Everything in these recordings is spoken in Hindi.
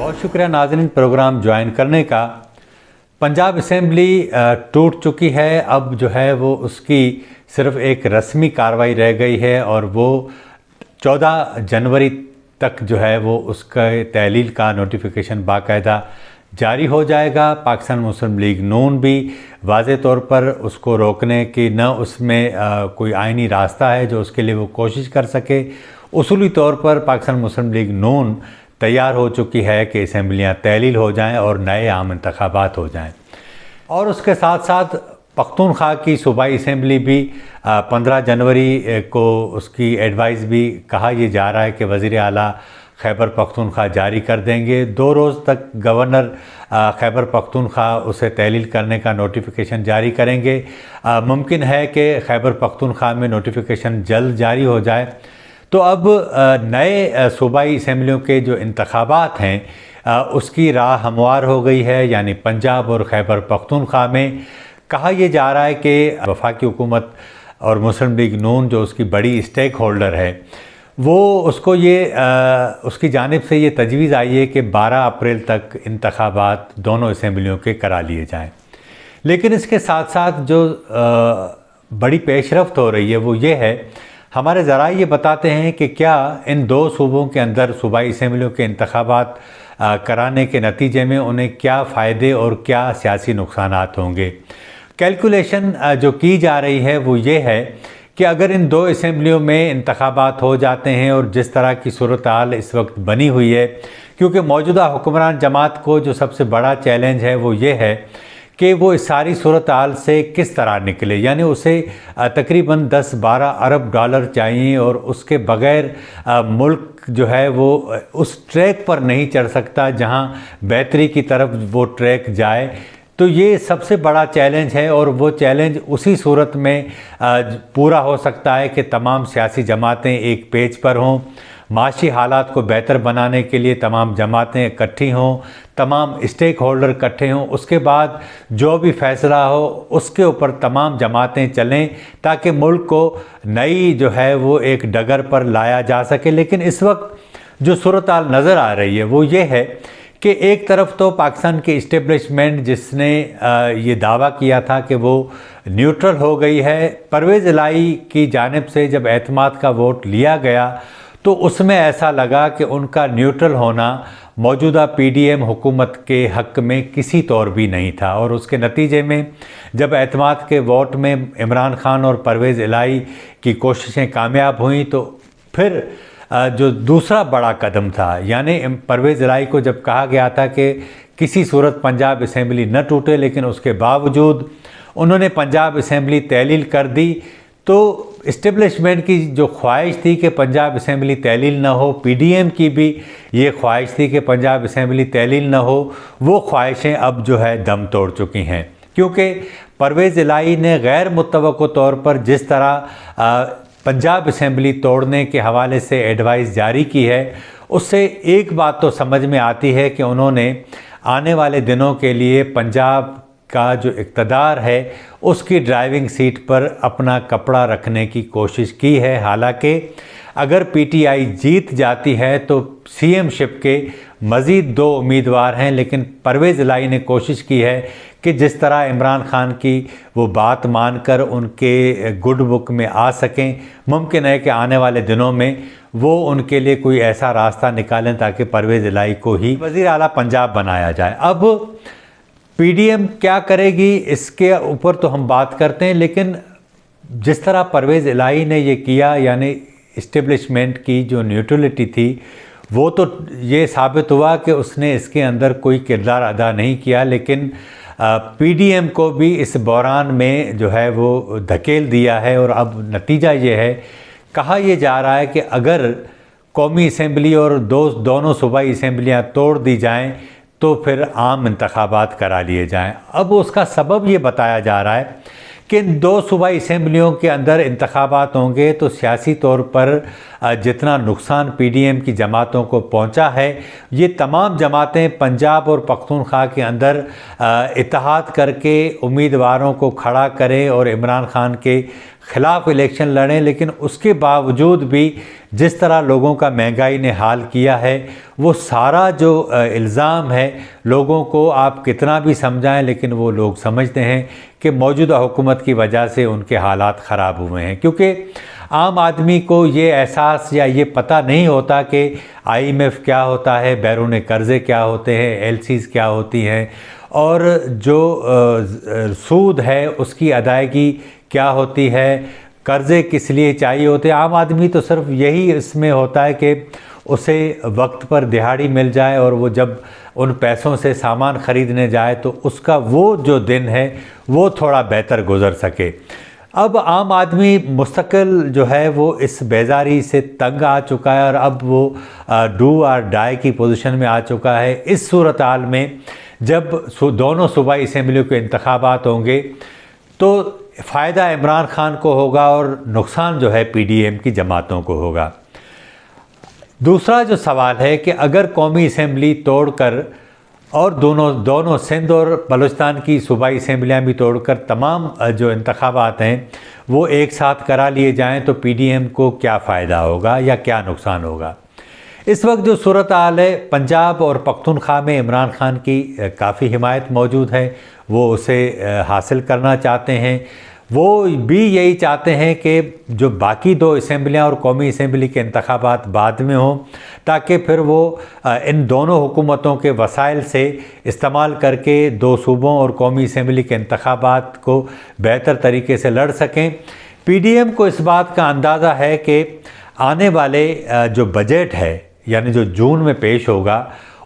बहुत शुक्रिया नाज़रीन प्रोग्राम ज्वाइन करने का। पंजाब असेंबली टूट चुकी है, अब जो है वो उसकी सिर्फ एक रस्मी कार्रवाई रह गई है और वो 14 जनवरी तक जो है वो उसका तहलील का नोटिफिकेशन बाकायदा जारी हो जाएगा। पाकिस्तान मुस्लिम लीग नून भी वाज़े तौर पर उसको रोकने की न उसमें कोई आइनी रास्ता है जो उसके लिए वो कोशिश कर सके। उसूली तौर पर पाकिस्तान मुस्लिम लीग नून तैयार हो चुकी है कि असम्बलियाँ तहलील हो जाएं और नए आम इंतखाबात हो जाएं। और उसके साथ साथ पख्तूनख्वा की सूबाई असम्बली भी 15 जनवरी को उसकी एडवाइस भी कहा यह जा रहा है कि वज़ीर आला खैबर पख्तूनख्वा जारी कर देंगे। 2 रोज़ तक गवर्नर खैबर पख्तूनख्वा उसे तहलील करने का नोटिफिकेशन जारी करेंगे। मुमकिन है कि खैबर पख्तूनख्वा में नोटिफिकेशन जल्द जारी हो जाए। तो अब नए सूबाई असम्बलियों के जो इंतखाबात हैं उसकी राह हमवार हो गई है, यानी पंजाब और खैबर पख्तूनख्वा में। कहा यह जा रहा है कि वफाकी हुकूमत और मुस्लिम लीग नून जो उसकी बड़ी स्टेक होल्डर है वो उसको उसकी जानिब से ये तजवीज़ आई है कि 12 अप्रैल तक इंतखाबात दोनों असम्बलियों के करा लिए जाएँ। लेकिन इसके साथ साथ जो बड़ी पेशरफ्त हो रही है वो ये है, हमारे ज़राए ये बताते हैं कि क्या इन 2 सूबों के अंदर सूबाई असम्बलियों के इंतखाबात कराने के नतीजे में उन्हें क्या फ़ायदे और क्या सियासी नुकसानात होंगे। कैलकुलेशन जो की जा रही है वो ये है कि अगर इन 2 असम्बलियों में इंतखाबात हो जाते हैं और जिस तरह की सूरत हाल इस वक्त बनी हुई है, क्योंकि मौजूदा हुक्मरान जमात को जो सबसे बड़ा चैलेंज है वो ये है कि वो इस सारी सूरत हाल से किस तरह निकले, यानी उसे तकरीबन 10-12 अरब डॉलर चाहिए और उसके बग़ैर मुल्क जो है वो उस ट्रैक पर नहीं चढ़ सकता जहां बेहतरी की तरफ वो ट्रैक जाए। तो ये सबसे बड़ा चैलेंज है और वो चैलेंज उसी सूरत में पूरा हो सकता है कि तमाम सियासी जमातें एक पेज पर हों, माशी हालात को बेहतर बनाने के लिए तमाम जमातें इकट्ठी हों, तमाम स्टेक होल्डर इकट्ठे हों, उसके बाद जो भी फ़ैसला हो उसके ऊपर तमाम जमातें चलें ताकि मुल्क को नई जो है वो एक डगर पर लाया जा सके। लेकिन इस वक्त जो सूरत हाल नज़र आ रही है वो ये है कि एक तरफ तो पाकिस्तान की इस्टेब्लिशमेंट जिसने ये दावा किया था कि वो न्यूट्रल हो गई है, परवेज़ इलाही की जानिब से जब एतमाद का वोट लिया गया तो उसमें ऐसा लगा कि उनका न्यूट्रल होना मौजूदा पीडीएम हुकूमत के हक़ में किसी तौर भी नहीं था। और उसके नतीजे में जब एतमाद के वोट में इमरान खान और परवेज़ इलाही की कोशिशें कामयाब हुई तो फिर जो दूसरा बड़ा कदम था, यानी परवेज़ इलाही को जब कहा गया था कि किसी सूरत पंजाब असम्बली न टूटे, लेकिन उसके बावजूद उन्होंने पंजाब असम्बली तहलील कर दी। तो इस्टेब्लिशमेंट की जो ख्वाहिश थी कि पंजाब असम्बली तहलील न हो, पीडीएम की भी ये ख्वाहिश थी कि पंजाब असम्बली तहलील न हो, वो ख्वाहिशें अब जो है दम तोड़ चुकी हैं। क्योंकि परवेज़ इलाही ने गैर मुतवक्को तौर पर जिस तरह पंजाब असम्बली तोड़ने के हवाले से एडवाइस जारी की है, उससे एक बात तो समझ में आती है कि उन्होंने आने वाले दिनों के लिए पंजाब का जो इक़्तिदार है उसकी ड्राइविंग सीट पर अपना कपड़ा रखने की कोशिश की है। हालांकि अगर पीटीआई जीत जाती है तो सीएमशिप के मज़ीद 2 उम्मीदवार हैं, लेकिन परवेज़ इलाही ने कोशिश की है कि जिस तरह इमरान खान की वो बात मानकर उनके गुड बुक में आ सकें, मुमकिन है कि आने वाले दिनों में वो उनके लिए कोई ऐसा रास्ता निकालें ताकि परवेज़ इलाही को ही वज़ीर आला पंजाब बनाया जाए। अब पीडीएम क्या करेगी इसके ऊपर तो हम बात करते हैं, लेकिन जिस तरह परवेज़ इलाही ने ये किया, यानी इस्टेब्लिशमेंट की जो न्यूट्रलिटी थी, वो तो ये साबित हुआ कि उसने इसके अंदर कोई किरदार अदा नहीं किया, लेकिन पीडीएम को भी इस बहरान में जो है वो धकेल दिया है। और अब नतीजा ये है, कहा यह जा रहा है कि अगर कौमी असम्बली और दोनों सूबाई असम्बलियाँ तोड़ दी जाएं तो फिर आम इंतखाबात करा लिए जाएं। अब उसका सबब ये बताया जा रहा है कि इन 2 सूबाई असम्बलियों के अंदर इंतखाबात होंगे तो सियासी तौर पर जितना नुकसान पीडीएम की जमातों को पहुंचा है, ये तमाम जमातें पंजाब और पख्तूनख्वा के अंदर इत्तेहाद करके उम्मीदवारों को खड़ा करें और इमरान खान के ख़िलाफ़ इलेक्शन लड़ें, लेकिन उसके बावजूद भी जिस तरह लोगों का महंगाई ने हाल किया है, वो सारा जो इल्ज़ाम है लोगों को आप कितना भी समझाएं, लेकिन वो लोग समझते हैं कि मौजूदा हुकूमत की वजह से उनके हालात ख़राब हुए हैं। क्योंकि आम आदमी को ये एहसास या ये पता नहीं होता कि IMF क्या होता है, बैरून कर्ज़े क्या होते हैं, LCs क्या होती हैं, और जो सूद है उसकी अदायगी क्या होती है, कर्ज़े किस लिए चाहिए होते हैं। आम आदमी तो सिर्फ यही इसमें होता है कि उसे वक्त पर दिहाड़ी मिल जाए और वो जब उन पैसों से सामान ख़रीदने जाए तो उसका वो जो दिन है वो थोड़ा बेहतर गुज़र सके। अब आम आदमी मुस्तकिल जो है वो इस बेजारी से तंग आ चुका है और अब वो डू और डाई की पोजीशन में आ चुका है। इस सूरत हाल में जब दोनों सूबाई असम्बलियों के इंतखाबात होंगे तो फ़ायदा इमरान खान को होगा और नुकसान जो है PDM की जमातों को होगा। दूसरा जो सवाल है कि अगर कौमी असम्बली तोड़कर और दोनों सिंध और बलूचिस्तान की सूबाई असम्बलियाँ भी तोड़कर तमाम जो इंतखाबात हैं वो एक साथ करा लिए जाएं तो PDM को क्या फ़ायदा होगा या क्या नुकसान होगा। इस वक्त जो सूरत हाल है, पंजाब और पख्तूनख्वा में इमरान खान की काफ़ी हिमायत मौजूद है, वो उसे हासिल करना चाहते हैं। वो भी यही चाहते हैं कि जो बाकी दो असम्बलियाँ और कौमी असम्बली के इंतखाबात बाद में हों, ताकि फिर वो इन दोनों हुकूमतों के वसाइल से इस्तेमाल करके दो सूबों और कौमी असम्बली के इंतखाबात को बेहतर तरीके से लड़ सकें। PDM को इस बात का अंदाज़ा है कि आने वाले जो बजट है यानी जो जून में पेश होगा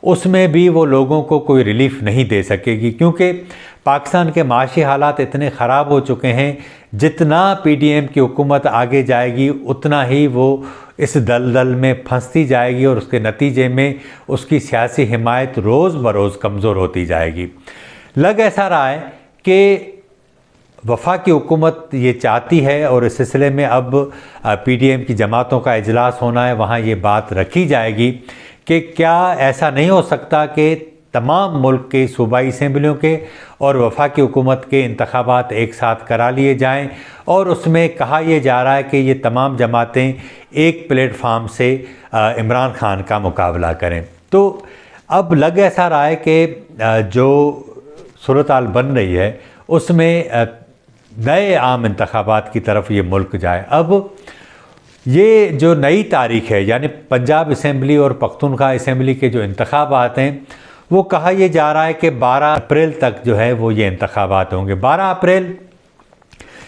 उसमें भी वो लोगों को कोई रिलीफ नहीं दे सकेगी, क्योंकि पाकिस्तान के माशी हालात इतने ख़राब हो चुके हैं। जितना PDM की हुकूमत आगे जाएगी उतना ही वो इस दलदल में फंसती जाएगी और उसके नतीजे में उसकी सियासी हिमायत रोज़ बरोज़ कमज़ोर होती जाएगी। लग ऐसा रहा है कि वफाकी हुकूमत ये चाहती है और इस सिलसिले में अब PDM की जमातों का इजलास होना है, वहाँ ये बात रखी जाएगी कि क्या ऐसा नहीं हो सकता कि तमाम मुल्क के सूबाई असम्बलियों के और वफाकी हुकूमत के इंतखाबात एक साथ करा लिए जाएं और उसमें कहा यह जा रहा है कि ये तमाम जमातें एक प्लेटफार्म से इमरान खान का मुकाबला करें। तो अब लग ऐसा रहा है कि जो सूरत हाल बन रही है उसमें नए आम इंतखाबात की तरफ ये मुल्क जाए। अब ये जो नई तारीख़ है यानी पंजाब असम्बली और पख्तूनख्वा असम्बली के जो इंतखाबात हैं वो कहा यह जा रहा है कि 12 अप्रैल तक जो है वो ये इंतखाबात होंगे। 12 अप्रैल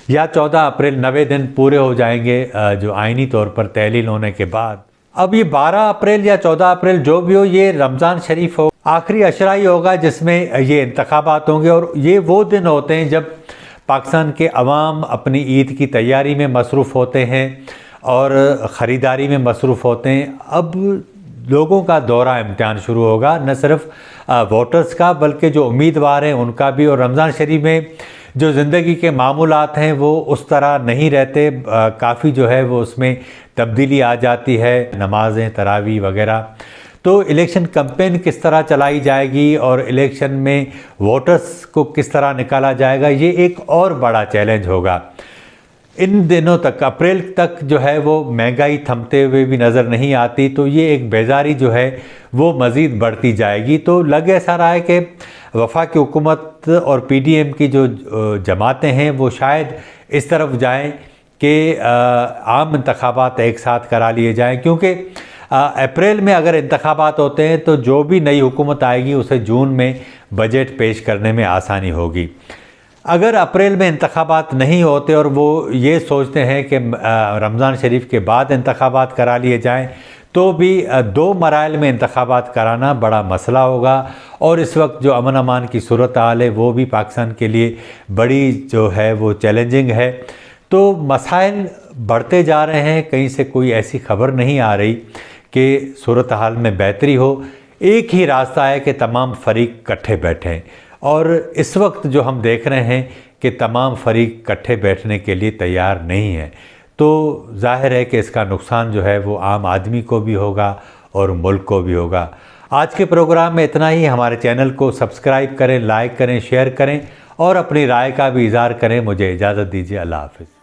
या 14 अप्रैल 90 दिन पूरे हो जाएंगे जो आइनी तौर पर तहलील होने के बाद। अब ये 12 अप्रैल या 14 अप्रैल जो भी हो, ये रमज़ान शरीफ हो, आखिरी अशरा ही होगा जिसमें ये इंतखाबात होंगे और ये वो दिन होते हैं जब पाकिस्तान के अवाम अपनी ईद की तैयारी में मसरूफ़ होते हैं और ख़रीदारी में मसरूफ़ होते हैं। अब लोगों का दौरा इम्तिहान शुरू होगा, न सिर्फ वोटर्स का बल्कि जो उम्मीदवार हैं उनका भी। और रमज़ान शरीफ में जो ज़िंदगी के मामूलात हैं वो उस तरह नहीं रहते, काफ़ी जो है वो उसमें तब्दीली आ जाती है, नमाज़ें तरावी वगैरह। तो इलेक्शन कैंपेन किस तरह चलाई जाएगी और इलेक्शन में वोटर्स को किस तरह निकाला जाएगा, ये एक और बड़ा चैलेंज होगा। इन दिनों तक अप्रैल तक जो है वो महंगाई थमते हुए भी नज़र नहीं आती, तो ये एक बेजारी जो है वो मज़ीद बढ़ती जाएगी। तो लग ऐसा रहा है कि वफाकी हुकूमत और PDM की जो जमातें हैं वो शायद इस तरफ जाएं कि आम इंतखाबात एक साथ करा लिए जाएं, क्योंकि अप्रैल में अगर इंतखाबात होते हैं तो जो भी नई हुकूमत आएगी उसे जून में बजट पेश करने में आसानी होगी। अगर अप्रैल में इंतखाबात नहीं होते और वो ये सोचते हैं कि रमज़ान शरीफ के बाद इंतखाबात करा लिए जाएं तो भी 2 मराइल में इंतखाबात कराना बड़ा मसला होगा। और इस वक्त जो अमन अमान की सूरत हाल है वो भी पाकिस्तान के लिए बड़ी जो है वो चैलेंजिंग है। तो मसाइल बढ़ते जा रहे हैं, कहीं से कोई ऐसी खबर नहीं आ रही कि सूरत हाल में बेहतरी हो। एक ही रास्ता है कि तमाम फरीक इकट्ठे बैठें और इस वक्त जो हम देख रहे हैं कि तमाम फरीक इकट्ठे बैठने के लिए तैयार नहीं है, तो जाहिर है कि इसका नुकसान जो है वो आम आदमी को भी होगा और मुल्क को भी होगा। आज के प्रोग्राम में इतना ही। हमारे चैनल को सब्सक्राइब करें, लाइक करें, शेयर करें और अपनी राय का भी इज़हार करें। मुझे इजाज़त दीजिए। अल्लाह हाफ़िज़।